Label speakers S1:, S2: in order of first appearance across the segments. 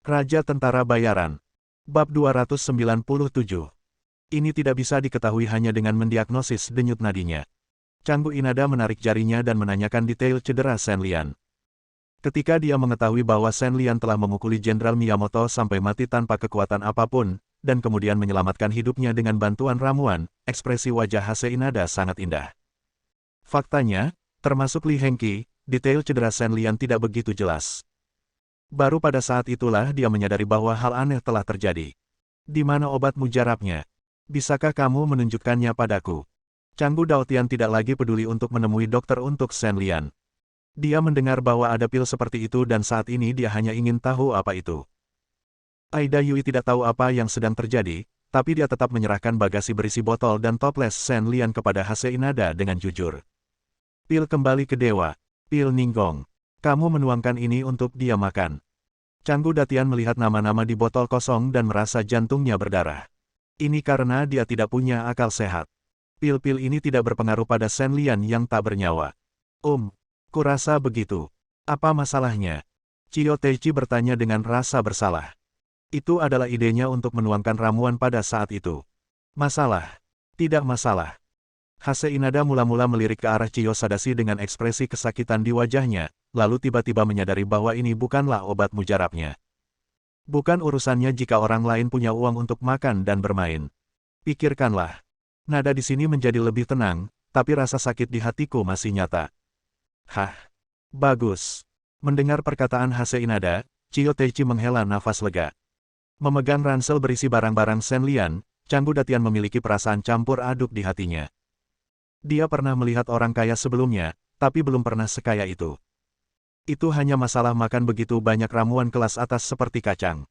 S1: Raja Tentara Bayaran. Bab 297. Ini tidak bisa diketahui hanya dengan mendiagnosis denyut nadinya. Canggu Inada menarik jarinya dan menanyakan detail cedera Shen Lian. Ketika dia mengetahui bahwa Shen Lian telah memukuli Jenderal Miyamoto sampai mati tanpa kekuatan apapun, dan kemudian menyelamatkan hidupnya dengan bantuan ramuan, ekspresi wajah Hase Inada sangat indah. Faktanya, termasuk Li Hengqi, detail cedera Shen Lian tidak begitu jelas. Baru pada saat itulah dia menyadari bahwa hal aneh telah terjadi. Di mana obat mujarabnya? Bisakah kamu menunjukkannya padaku? Canggu Daotian tidak lagi peduli untuk menemui dokter untuk Shen Lian. Dia mendengar bahwa ada pil seperti itu dan saat ini dia hanya ingin tahu apa itu. Aida Yui tidak tahu apa yang sedang terjadi, tapi dia tetap menyerahkan bagasi berisi botol dan toples Shen Lian kepada Hase Inada dengan jujur. Pil kembali ke dewa. Pil Ninggong. Kamu menuangkan ini untuk dia makan. Canggu Datian melihat nama-nama di botol kosong dan merasa jantungnya berdarah. Ini karena dia tidak punya akal sehat. Pil-pil ini tidak berpengaruh pada Shen Lian yang tak bernyawa. Kurasa begitu. Apa masalahnya? Cio Teichi bertanya dengan rasa bersalah. Itu adalah idenya untuk menuangkan ramuan pada saat itu. Masalah? Tidak masalah. Hase Inada mula-mula melirik ke arah Cio Sadashi dengan ekspresi kesakitan di wajahnya, lalu tiba-tiba menyadari bahwa ini bukanlah obat mujarabnya. Bukan urusannya jika orang lain punya uang untuk makan dan bermain. Pikirkanlah. Nada di sini menjadi lebih tenang, tapi rasa sakit di hatiku masih nyata. Hah? Bagus. Mendengar perkataan Hase Inada, Cio Teichi menghela nafas lega. Memegang ransel berisi barang-barang Shen Lian, Canggu Datian memiliki perasaan campur aduk di hatinya. Dia pernah melihat orang kaya sebelumnya, tapi belum pernah sekaya itu. Itu hanya masalah makan begitu banyak ramuan kelas atas seperti kacang.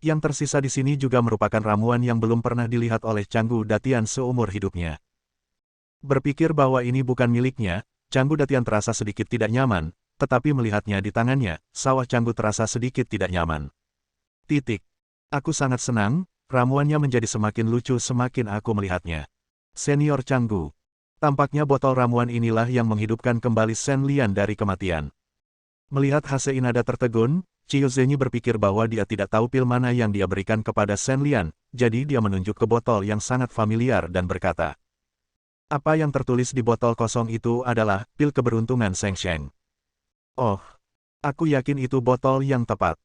S1: Yang tersisa di sini juga merupakan ramuan yang belum pernah dilihat oleh Canggu Datian seumur hidupnya. Berpikir bahwa ini bukan miliknya, Canggu Datian terasa sedikit tidak nyaman, tetapi melihatnya di tangannya, sawah Canggu terasa sedikit tidak nyaman. Aku sangat senang, ramuannya menjadi semakin lucu semakin aku melihatnya. Senior Canggu. Tampaknya botol ramuan inilah yang menghidupkan kembali Shen Lian dari kematian. Melihat Hase Inada tertegun, Cio Zhenyi berpikir bahwa dia tidak tahu pil mana yang dia berikan kepada Shen Lian, jadi dia menunjuk ke botol yang sangat familiar dan berkata, apa yang tertulis di botol kosong itu adalah pil keberuntungan Sheng Sheng. Oh, aku yakin itu botol yang tepat.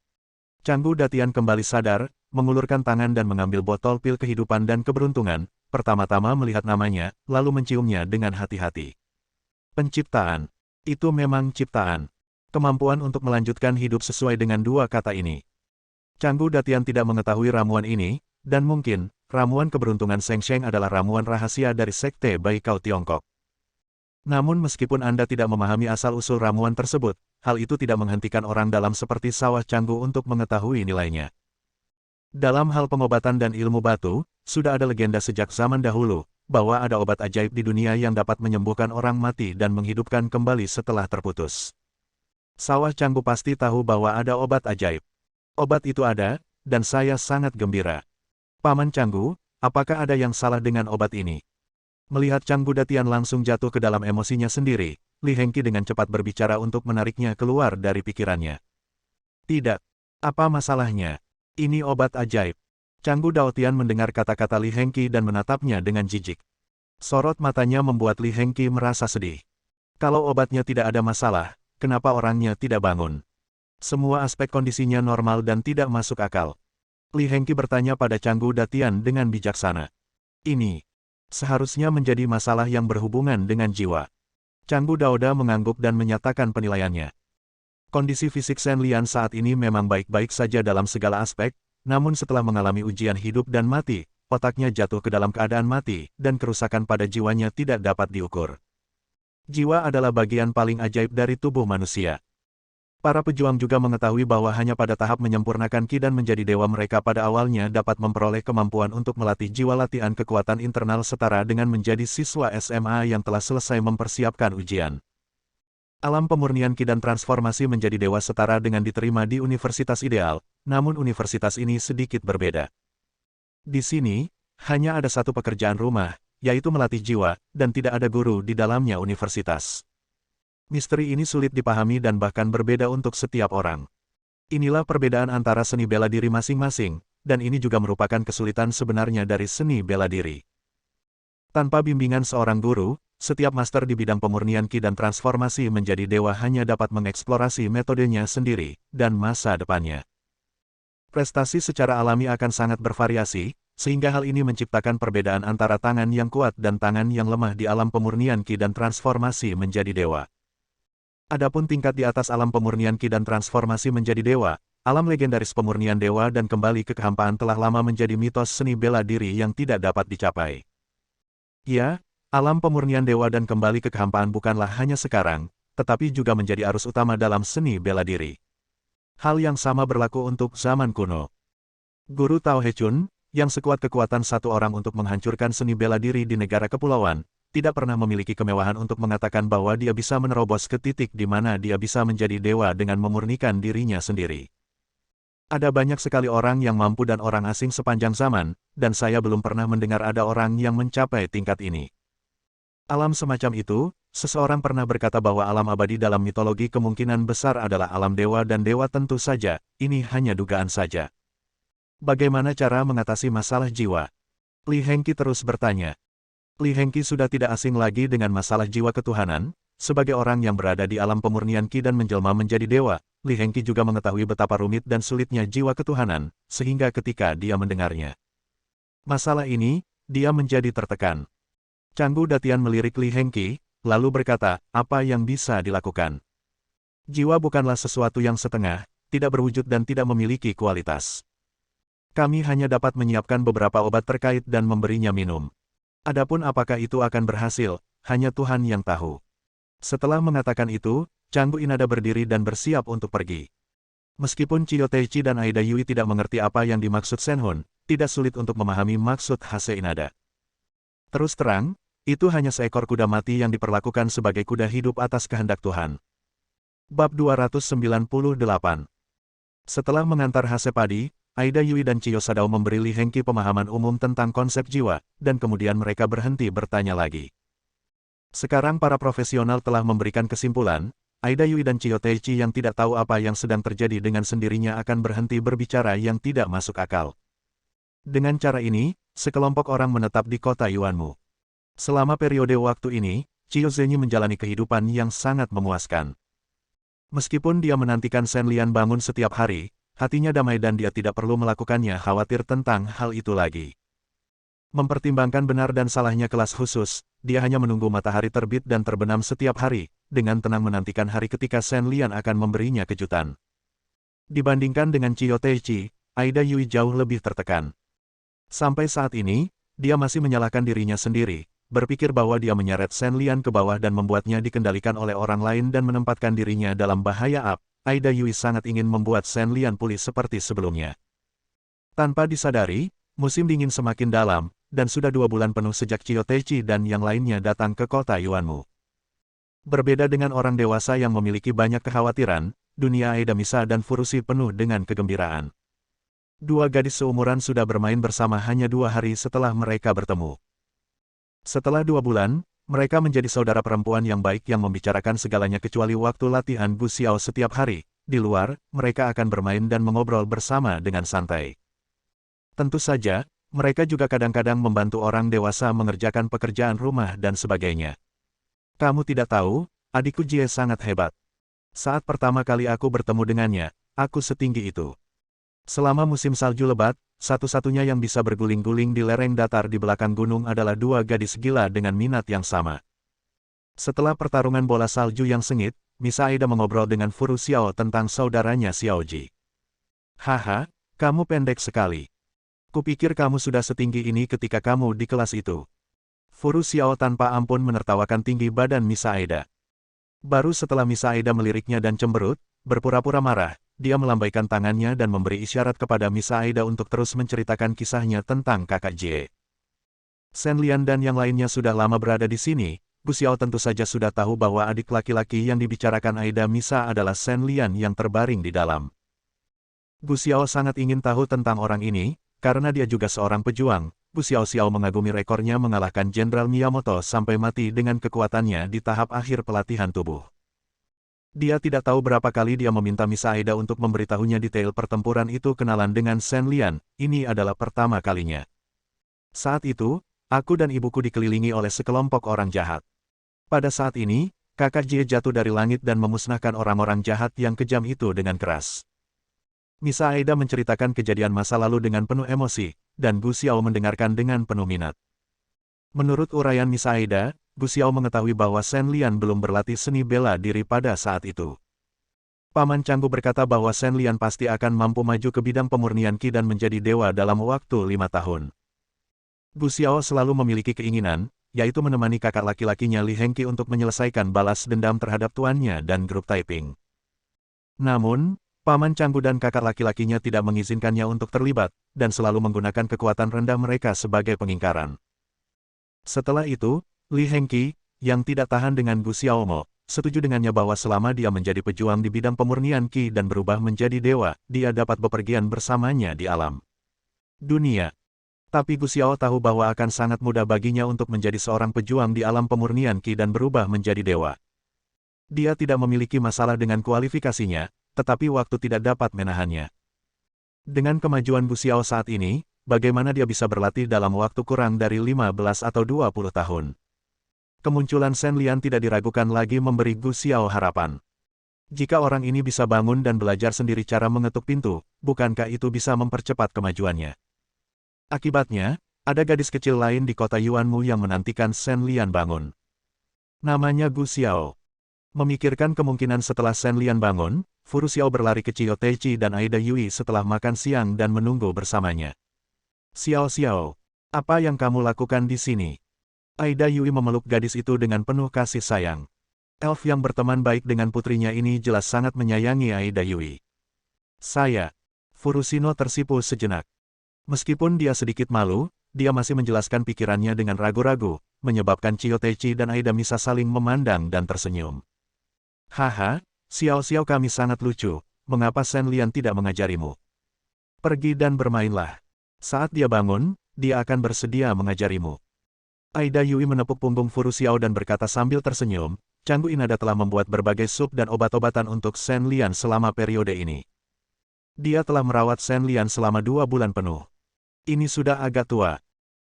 S1: Canggu Datian kembali sadar, mengulurkan tangan dan mengambil botol pil kehidupan dan keberuntungan, pertama-tama melihat namanya, lalu menciumnya dengan hati-hati. Penciptaan. Itu memang ciptaan. Kemampuan untuk melanjutkan hidup sesuai dengan dua kata ini. Canggu Datian tidak mengetahui ramuan ini, dan mungkin, ramuan keberuntungan Sheng Sheng adalah ramuan rahasia dari Sekte Baikao Tiongkok. Namun meskipun Anda tidak memahami asal-usul ramuan tersebut, hal itu tidak menghentikan orang dalam seperti sawah Canggu untuk mengetahui nilainya. Dalam hal pengobatan dan ilmu batu, sudah ada legenda sejak zaman dahulu, bahwa ada obat ajaib di dunia yang dapat menyembuhkan orang mati dan menghidupkan kembali setelah terputus. Sawah Canggu pasti tahu bahwa ada obat ajaib. Obat itu ada, dan saya sangat gembira. Paman Canggu, apakah ada yang salah dengan obat ini? Melihat Canggu Datian langsung jatuh ke dalam emosinya sendiri, Li Hengqi dengan cepat berbicara untuk menariknya keluar dari pikirannya. Tidak. Apa masalahnya? Ini obat ajaib. Canggu Daotian mendengar kata-kata Li Hengqi dan menatapnya dengan jijik. Sorot matanya membuat Li Hengqi merasa sedih. Kalau obatnya tidak ada masalah, kenapa orangnya tidak bangun? Semua aspek kondisinya normal dan tidak masuk akal. Li Hengqi bertanya pada Canggu Datian dengan bijaksana. Ini seharusnya menjadi masalah yang berhubungan dengan jiwa. Canggu Daoda mengangguk dan menyatakan penilaiannya. Kondisi fisik Shen Lian saat ini memang baik-baik saja dalam segala aspek, namun setelah mengalami ujian hidup dan mati, otaknya jatuh ke dalam keadaan mati, dan kerusakan pada jiwanya tidak dapat diukur. Jiwa adalah bagian paling ajaib dari tubuh manusia. Para pejuang juga mengetahui bahwa hanya pada tahap menyempurnakan ki dan menjadi dewa mereka pada awalnya dapat memperoleh kemampuan untuk melatih jiwa latihan kekuatan internal setara dengan menjadi siswa SMA yang telah selesai mempersiapkan ujian. Alam pemurnian ki dan transformasi menjadi dewa setara dengan diterima di universitas ideal, namun universitas ini sedikit berbeda. Di sini, hanya ada satu pekerjaan rumah, yaitu melatih jiwa, dan tidak ada guru di dalamnya universitas. Misteri ini sulit dipahami dan bahkan berbeda untuk setiap orang. Inilah perbedaan antara seni bela diri masing-masing, dan ini juga merupakan kesulitan sebenarnya dari seni bela diri. Tanpa bimbingan seorang guru, setiap master di bidang pemurnian ki dan transformasi menjadi dewa hanya dapat mengeksplorasi metodenya sendiri, dan masa depannya. Prestasi secara alami akan sangat bervariasi, sehingga hal ini menciptakan perbedaan antara tangan yang kuat dan tangan yang lemah di alam pemurnian ki dan transformasi menjadi dewa. Adapun tingkat di atas alam pemurnian ki dan transformasi menjadi dewa, alam legendaris pemurnian dewa dan kembali ke kehampaan telah lama menjadi mitos seni bela diri yang tidak dapat dicapai. Ya, alam pemurnian dewa dan kembali ke kehampaan bukanlah hanya sekarang, tetapi juga menjadi arus utama dalam seni bela diri. Hal yang sama berlaku untuk zaman kuno. Guru Tao He Chun, yang sekuat kekuatan satu orang untuk menghancurkan seni bela diri di negara kepulauan, tidak pernah memiliki kemewahan untuk mengatakan bahwa dia bisa menerobos ke titik di mana dia bisa menjadi dewa dengan memurnikan dirinya sendiri. Ada banyak sekali orang yang mampu dan orang asing sepanjang zaman, dan saya belum pernah mendengar ada orang yang mencapai tingkat ini. Alam semacam itu, seseorang pernah berkata bahwa alam abadi dalam mitologi kemungkinan besar adalah alam dewa dan dewa tentu saja, ini hanya dugaan saja. Bagaimana cara mengatasi masalah jiwa? Li Hengqi terus bertanya. Li Hengqi sudah tidak asing lagi dengan masalah jiwa ketuhanan, sebagai orang yang berada di alam pemurnian ki dan menjelma menjadi dewa, Li Hengqi juga mengetahui betapa rumit dan sulitnya jiwa ketuhanan, sehingga ketika dia mendengarnya masalah ini, dia menjadi tertekan. Canggu Datian melirik Li Hengqi, lalu berkata, apa yang bisa dilakukan? Jiwa bukanlah sesuatu yang setengah, tidak berwujud dan tidak memiliki kualitas. Kami hanya dapat menyiapkan beberapa obat terkait dan memberinya minum. Adapun apakah itu akan berhasil, hanya Tuhan yang tahu. Setelah mengatakan itu, Canggu Inada berdiri dan bersiap untuk pergi. Meskipun Chiyo Teichi dan Aida Yui tidak mengerti apa yang dimaksud Shenhun, tidak sulit untuk memahami maksud Hase Inada. Terus terang, itu hanya seekor kuda mati yang diperlakukan sebagai kuda hidup atas kehendak Tuhan. Bab 298. Setelah mengantar Hase Padi, Aida Yui dan Chiyo Sadao memberi Li Hengqi pemahaman umum tentang konsep jiwa, dan kemudian mereka berhenti bertanya lagi. Sekarang para profesional telah memberikan kesimpulan, Aida Yui dan Chiyo Teichi yang tidak tahu apa yang sedang terjadi dengan sendirinya akan berhenti berbicara yang tidak masuk akal. Dengan cara ini, sekelompok orang menetap di kota Yuanmu. Selama periode waktu ini, Chiyo Zhenyi menjalani kehidupan yang sangat memuaskan. Meskipun dia menantikan Shen Lian bangun setiap hari, hatinya damai dan dia tidak perlu melakukannya khawatir tentang hal itu lagi. Mempertimbangkan benar dan salahnya kelas khusus, dia hanya menunggu matahari terbit dan terbenam setiap hari, dengan tenang menantikan hari ketika Shen Lian akan memberinya kejutan. Dibandingkan dengan Chiyo Teichi, Aida Yui jauh lebih tertekan. Sampai saat ini, dia masih menyalahkan dirinya sendiri, berpikir bahwa dia menyeret Shen Lian ke bawah dan membuatnya dikendalikan oleh orang lain dan menempatkan dirinya dalam bahaya. Aida Yui sangat ingin membuat Shen Lian pulih seperti sebelumnya. Tanpa disadari, musim dingin semakin dalam, dan sudah 2 bulan penuh sejak Chiyo Teichi dan yang lainnya datang ke kota Yuanmu. Berbeda dengan orang dewasa yang memiliki banyak kekhawatiran, dunia Aida Misa dan Furushi penuh dengan kegembiraan. 2 gadis seumuran sudah bermain bersama hanya 2 hari setelah mereka bertemu. Setelah 2 bulan, mereka menjadi saudara perempuan yang baik yang membicarakan segalanya kecuali waktu latihan Gu Xiao setiap hari. Di luar, mereka akan bermain dan mengobrol bersama dengan santai. Tentu saja, mereka juga kadang-kadang membantu orang dewasa mengerjakan pekerjaan rumah dan sebagainya. Kamu tidak tahu, adikku Jie sangat hebat. Saat pertama kali aku bertemu dengannya, aku setinggi itu. Selama musim salju lebat, satu-satunya yang bisa berguling-guling di lereng datar di belakang gunung adalah 2 gadis gila dengan minat yang sama. Setelah pertarungan bola salju yang sengit, Misa Aida mengobrol dengan Furu Xiao tentang saudaranya Xiaoji. Haha, kamu pendek sekali. Kupikir kamu sudah setinggi ini ketika kamu di kelas itu. Furu Xiao tanpa ampun menertawakan tinggi badan Misa Aida. Baru setelah Misa Aida meliriknya dan cemberut, berpura-pura marah, dia melambaikan tangannya dan memberi isyarat kepada Misa Aida untuk terus menceritakan kisahnya tentang kakak Jie. Shen Lian dan yang lainnya sudah lama berada di sini, Gu Xiao tentu saja sudah tahu bahwa adik laki-laki yang dibicarakan Aida Misa adalah Shen Lian yang terbaring di dalam. Gu Xiao sangat ingin tahu tentang orang ini, karena dia juga seorang pejuang. Gu Xiao mengagumi rekornya mengalahkan Jenderal Miyamoto sampai mati dengan kekuatannya di tahap akhir pelatihan tubuh. Dia tidak tahu berapa kali dia meminta Miss Aida untuk memberitahunya detail pertempuran itu kenalan dengan Shen Lian, ini adalah pertama kalinya. Saat itu, aku dan ibuku dikelilingi oleh sekelompok orang jahat. Pada saat ini, kakak Jie jatuh dari langit dan memusnahkan orang-orang jahat yang kejam itu dengan keras. Miss Aida menceritakan kejadian masa lalu dengan penuh emosi, dan Gu Xiao mendengarkan dengan penuh minat. Menurut uraian Miss Aida, Gu Xiao mengetahui bahwa Shen Lian belum berlatih seni bela diri pada saat itu. Paman Canggu berkata bahwa Shen Lian pasti akan mampu maju ke bidang pemurnian Qi dan menjadi dewa dalam waktu 5 tahun. Gu Xiao selalu memiliki keinginan, yaitu menemani kakak laki-lakinya Li Hengqi untuk menyelesaikan balas dendam terhadap tuannya dan grup Taiping. Namun, Paman Canggu dan kakak laki-lakinya tidak mengizinkannya untuk terlibat, dan selalu menggunakan kekuatan rendah mereka sebagai pengingkaran. Setelah itu, Li Hengqi, yang tidak tahan dengan Gu Xiaomo, setuju dengannya bahwa selama dia menjadi pejuang di bidang pemurnian Qi dan berubah menjadi dewa, dia dapat bepergian bersamanya di alam dunia. Tapi Gu Xiao tahu bahwa akan sangat mudah baginya untuk menjadi seorang pejuang di alam pemurnian Qi dan berubah menjadi dewa. Dia tidak memiliki masalah dengan kualifikasinya, tetapi waktu tidak dapat menahannya. Dengan kemajuan Gu Xiao saat ini, bagaimana dia bisa berlatih dalam waktu kurang dari 15 atau 20 tahun? Kemunculan Shen Lian tidak diragukan lagi memberi Gu Xiao harapan. Jika orang ini bisa bangun dan belajar sendiri cara mengetuk pintu, bukankah itu bisa mempercepat kemajuannya? Akibatnya, ada gadis kecil lain di kota Yuanmu yang menantikan Shen Lian bangun. Namanya Gu Xiao. Memikirkan kemungkinan setelah Shen Lian bangun, Fu Xiao berlari ke Qiu Teiqi dan Aida Yui setelah makan siang dan menunggu bersamanya. Xiao Xiao, apa yang kamu lakukan di sini? Aida Yui memeluk gadis itu dengan penuh kasih sayang. Elf yang berteman baik dengan putrinya ini jelas sangat menyayangi Aida Yui. Saya. Furusino tersipu sejenak. Meskipun dia sedikit malu, dia masih menjelaskan pikirannya dengan ragu-ragu, menyebabkan Qiu Teiqi dan Aida Misa saling memandang dan tersenyum. Haha, Xiao Xiao kami sangat lucu, mengapa Shen Lian tidak mengajarimu? Pergi dan bermainlah. Saat dia bangun, dia akan bersedia mengajarimu. Aida Yui menepuk punggung Fu Xiao dan berkata sambil tersenyum, Canggu Inada telah membuat berbagai sup dan obat-obatan untuk Shen Lian selama periode ini. Dia telah merawat Shen Lian selama 2 bulan penuh. Ini sudah agak tua.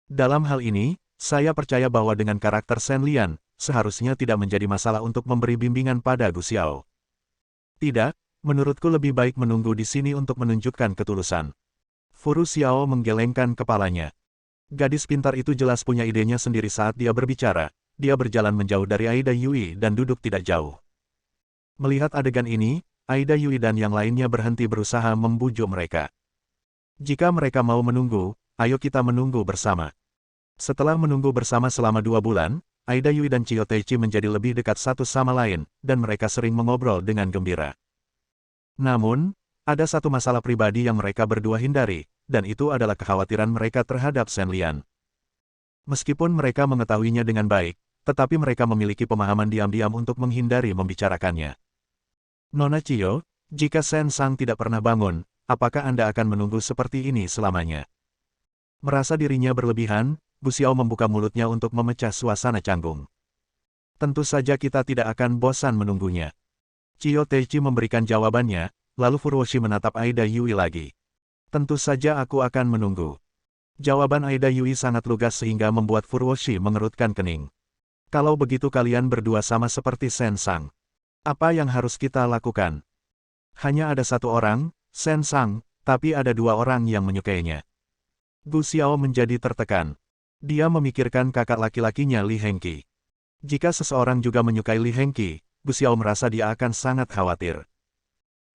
S1: Dalam hal ini, saya percaya bahwa dengan karakter Shen Lian, seharusnya tidak menjadi masalah untuk memberi bimbingan pada Gu Xiao. Tidak, menurutku lebih baik menunggu di sini untuk menunjukkan ketulusan. Fu Xiao menggelengkan kepalanya. Gadis pintar itu jelas punya idenya sendiri saat dia berbicara. Dia berjalan menjauh dari Aida Yui dan duduk tidak jauh. Melihat adegan ini, Aida Yui dan yang lainnya berhenti berusaha membujuk mereka. Jika mereka mau menunggu, ayo kita menunggu bersama. Setelah menunggu bersama selama 2 bulan, Aida Yui dan Qiu Teiqi menjadi lebih dekat satu sama lain, dan mereka sering mengobrol dengan gembira. Namun, ada satu masalah pribadi yang mereka berdua hindari, dan itu adalah kekhawatiran mereka terhadap Shen Lian. Meskipun mereka mengetahuinya dengan baik, tetapi mereka memiliki pemahaman diam-diam untuk menghindari membicarakannya. Nona Qiu, jika Shen Sang tidak pernah bangun, apakah Anda akan menunggu seperti ini selamanya? Merasa dirinya berlebihan, Gu Xiao membuka mulutnya untuk memecah suasana canggung. Tentu saja kita tidak akan bosan menunggunya. Qiu Teiqi memberikan jawabannya, lalu Furuoshi menatap Aida Yui lagi. Tentu saja aku akan menunggu. Jawaban Aida Yui sangat lugas sehingga membuat Furuoshi mengerutkan kening. Kalau begitu kalian berdua sama seperti Shen Sang. Apa yang harus kita lakukan? Hanya ada satu orang, Shen Sang, tapi ada 2 orang yang menyukainya. Gu Xiao menjadi tertekan. Dia memikirkan kakak laki-lakinya Li Hengqi. Jika seseorang juga menyukai Li Hengqi, Gu Xiao merasa dia akan sangat khawatir.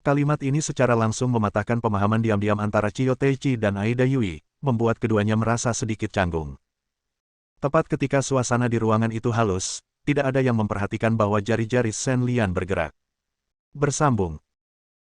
S1: Kalimat ini secara langsung mematahkan pemahaman diam-diam antara Qiu Teiqi dan Aida Yui, membuat keduanya merasa sedikit canggung. Tepat ketika suasana di ruangan itu halus, tidak ada yang memperhatikan bahwa jari-jari Shen Lian bergerak. Bersambung,